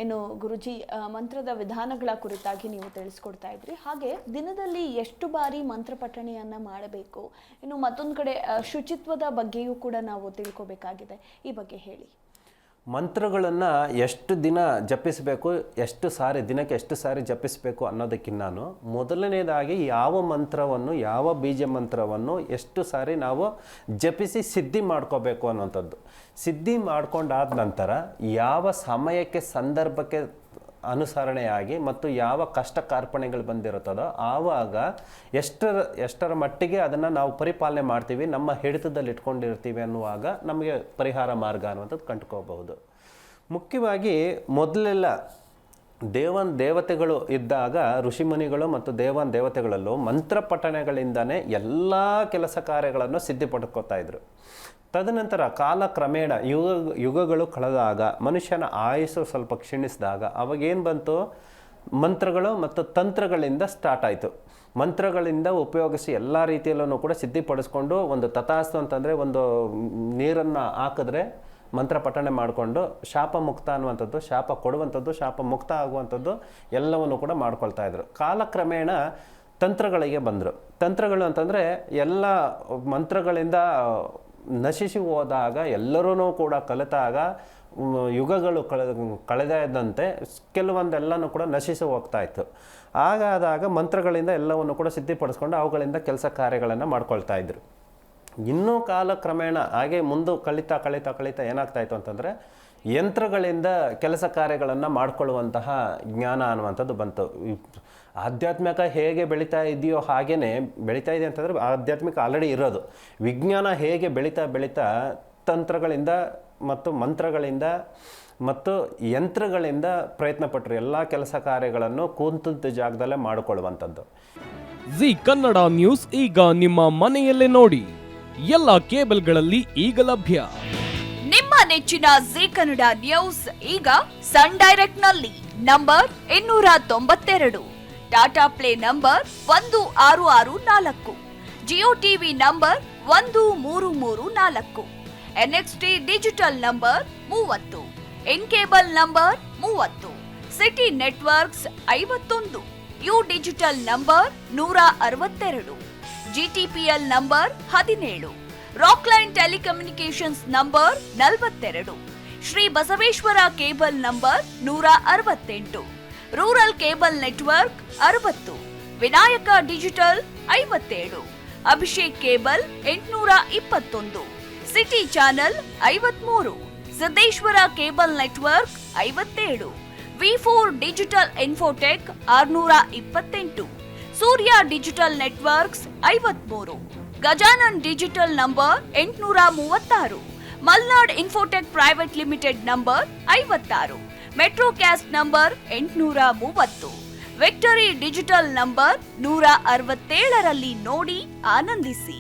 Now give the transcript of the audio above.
ಇನ್ನು ಗುರುಜಿ ಮಂತ್ರದ ವಿಧಾನಗಳ ಕುರಿತಾಗಿ ನೀವು ತಿಳಿಸ್ಕೊಡ್ತಾ ಇದ್ರಿ. ಹಾಗೆ ದಿನದಲ್ಲಿ ಎಷ್ಟು ಬಾರಿ ಮಂತ್ರ ಪಠಣೆಯನ್ನ ಮಾಡಬೇಕು, ಇನ್ನು ಮತ್ತೊಂದು ಕಡೆ ಶುಚಿತ್ವದ ಬಗ್ಗೆಯೂ ಕೂಡ ನಾವು ತಿಳ್ಕೊಬೇಕಾಗಿದೆ, ಈ ಬಗ್ಗೆ ಹೇಳಿ. ಮಂತ್ರಗಳನ್ನು ಎಷ್ಟು ದಿನ ಜಪಿಸಬೇಕು, ದಿನಕ್ಕೆ ಎಷ್ಟು ಸಾರಿ ಜಪಿಸಬೇಕು ಅನ್ನೋದಕ್ಕಿಂತ ಮೊದಲನೇದಾಗಿ ಯಾವ ಮಂತ್ರವನ್ನು, ಯಾವ ಬೀಜ ಮಂತ್ರವನ್ನು ಎಷ್ಟು ಸಾರಿ ನಾವು ಜಪಿಸಿ ಸಿದ್ಧಿ ಮಾಡ್ಕೋಬೇಕು ಅನ್ನೋಂಥದ್ದು. ಸಿದ್ಧಿ ಮಾಡ್ಕೊಂಡಾದ ನಂತರ ಯಾವ ಸಮಯಕ್ಕೆ, ಸಂದರ್ಭಕ್ಕೆ ಅನುಸರಣೆಯಾಗಿ ಮತ್ತು ಯಾವ ಕಷ್ಟ ಕಾರ್ಪಣ್ಯಗಳು ಬಂದಿರುತ್ತದೋ ಆವಾಗ ಎಷ್ಟರ ಮಟ್ಟಿಗೆ ಅದನ್ನು ನಾವು ಪರಿಪಾಲನೆ ಮಾಡ್ತೀವಿ, ನಮ್ಮ ಹಿಡಿತದಲ್ಲಿ ಇಟ್ಕೊಂಡಿರ್ತೀವಿ ಅನ್ನುವಾಗ ನಮಗೆ ಪರಿಹಾರ ಮಾರ್ಗ ಅನ್ನುವಂಥದ್ದು ಕಂಡುಕೋಬಹುದು. ಮುಖ್ಯವಾಗಿ ಮೊದಲೆಲ್ಲ ದೇವತೆಗಳು ಇದ್ದಾಗ ಋಷಿಮುನಿಗಳು ಮತ್ತು ದೇವತೆಗಳಲ್ಲೂ ಮಂತ್ರ ಪಠಣೆಗಳಿಂದನೇ ಎಲ್ಲ ಕೆಲಸ ಕಾರ್ಯಗಳನ್ನು ಸಿದ್ಧಿಪಡ್ಕೋತಾ ಇದ್ರು. ತದನಂತರ ಕಾಲಕ್ರಮೇಣ ಯುಗಗಳು ಕಳೆದಾಗ ಮನುಷ್ಯನ ಆಯುಸ್ಸು ಸ್ವಲ್ಪ ಕ್ಷೀಣಿಸಿದಾಗ ಅವಾಗೇನು ಬಂತು, ಮಂತ್ರಗಳು ಮತ್ತು ತಂತ್ರಗಳಿಂದ ಸ್ಟಾರ್ಟ್ ಆಯಿತು. ಮಂತ್ರಗಳಿಂದ ಉಪಯೋಗಿಸಿ ಎಲ್ಲ ರೀತಿಯಲ್ಲೂ ಕೂಡ ಸಿದ್ಧಿಪಡಿಸ್ಕೊಂಡು ಒಂದು ತಥಾಸ್ತು ಅಂತಂದರೆ ಒಂದು ನೀರನ್ನು ಹಾಕಿದ್ರೆ ಮಂತ್ರ ಪಠಣೆ ಮಾಡಿಕೊಂಡು ಶಾಪ ಮುಕ್ತ ಅನ್ನುವಂಥದ್ದು, ಶಾಪ ಕೊಡುವಂಥದ್ದು, ಶಾಪ ಮುಕ್ತ ಆಗುವಂಥದ್ದು ಎಲ್ಲವನ್ನು ಕೂಡ ಮಾಡ್ಕೊಳ್ತಾ ಇದ್ರು. ಕಾಲಕ್ರಮೇಣ ತಂತ್ರಗಳಿಗೆ ಬಂದರು. ತಂತ್ರಗಳು ಅಂತಂದರೆ ಎಲ್ಲ ಮಂತ್ರಗಳಿಂದ ನಶಿಸಿ ಹೋದಾಗ, ಎಲ್ಲರೂ ಕೂಡ ಕಲಿತಾಗ ಯುಗಗಳು ಕಳೆದಂತೆ ಕೆಲವೊಂದೆಲ್ಲನೂ ಕೂಡ ನಶಿಸಿ ಹೋಗ್ತಾ ಇತ್ತು. ಹಾಗಾದಾಗ ಮಂತ್ರಗಳಿಂದ ಎಲ್ಲವನ್ನು ಕೂಡ ಸಿದ್ಧಿಪಡಿಸ್ಕೊಂಡು ಅವುಗಳಿಂದ ಕೆಲಸ ಕಾರ್ಯಗಳನ್ನು ಮಾಡ್ಕೊಳ್ತಾ ಇದ್ರು. ಇನ್ನೂ ಕಾಲಕ್ರಮೇಣ ಹಾಗೆ ಮುಂದೆ ಕಳಿತಾ ಏನಾಗ್ತಾಯಿತ್ತು ಅಂತಂದರೆ ಯಂತ್ರಗಳಿಂದ ಕೆಲಸ ಕಾರ್ಯಗಳನ್ನು ಮಾಡಿಕೊಳ್ಳುವಂತಹ ಜ್ಞಾನ ಅನ್ನುವಂಥದ್ದು ಬಂತು. ಆಧ್ಯಾತ್ಮಿಕ ಹೇಗೆ ಬೆಳೀತಾ ಇದೆಯೋ ಹಾಗೇ ಬೆಳೀತಾ ಇದೆ ಅಂತಂದರೆ ಆಧ್ಯಾತ್ಮಿಕ ಆಲ್ರೆಡಿ ಇರೋದು. ವಿಜ್ಞಾನ ಹೇಗೆ ಬೆಳೀತಾ ತಂತ್ರಗಳಿಂದ ಮತ್ತು ಮಂತ್ರಗಳಿಂದ ಮತ್ತು ಯಂತ್ರಗಳಿಂದ ಪ್ರಯತ್ನ ಪಟ್ಟರು ಎಲ್ಲ ಕೆಲಸ ಕಾರ್ಯಗಳನ್ನು ಕೂತಂತ ಜಾಗದಲ್ಲೇ ಮಾಡಿಕೊಳ್ಳುವಂಥದ್ದು. ಜಿ ಕನ್ನಡ ನ್ಯೂಸ್ ಈಗ ನಿಮ್ಮ ಮನೆಯಲ್ಲೇ ನೋಡಿ, ಎಲ್ಲ ಕೇಬಲ್ಗಳಲ್ಲಿ ಈಗ ಲಭ್ಯ. ನಿಮ್ಮ ನೆಚ್ಚಿನ ಜಿ ಕನ್ನಡ ನ್ಯೂಸ್ ಈಗ ಸನ್ ಡೈರೆಕ್ಟ್ ನಲ್ಲಿ number 292, Tata play number 1664, Jio TV number 1334, NXT digital number 30, in cable number 30, city networks 51, U digital number 162, GTPL number 17, Rockline telecommunications number 42, Shri Basaveshwara cable number 168, rural cable network 60, Vinayaka digital 57, Abhishek cable 821, city channel 53, Siddeshwara cable network 57, V4 digital Infotech 628, Surya digital networks 53, Gajanan digital number 836, Malnad infotech private limited number 56, Metrocast number 830, Victory digital number 167ರಲ್ಲಿ ನೋಡಿ ಆನಂದಿಸಿ.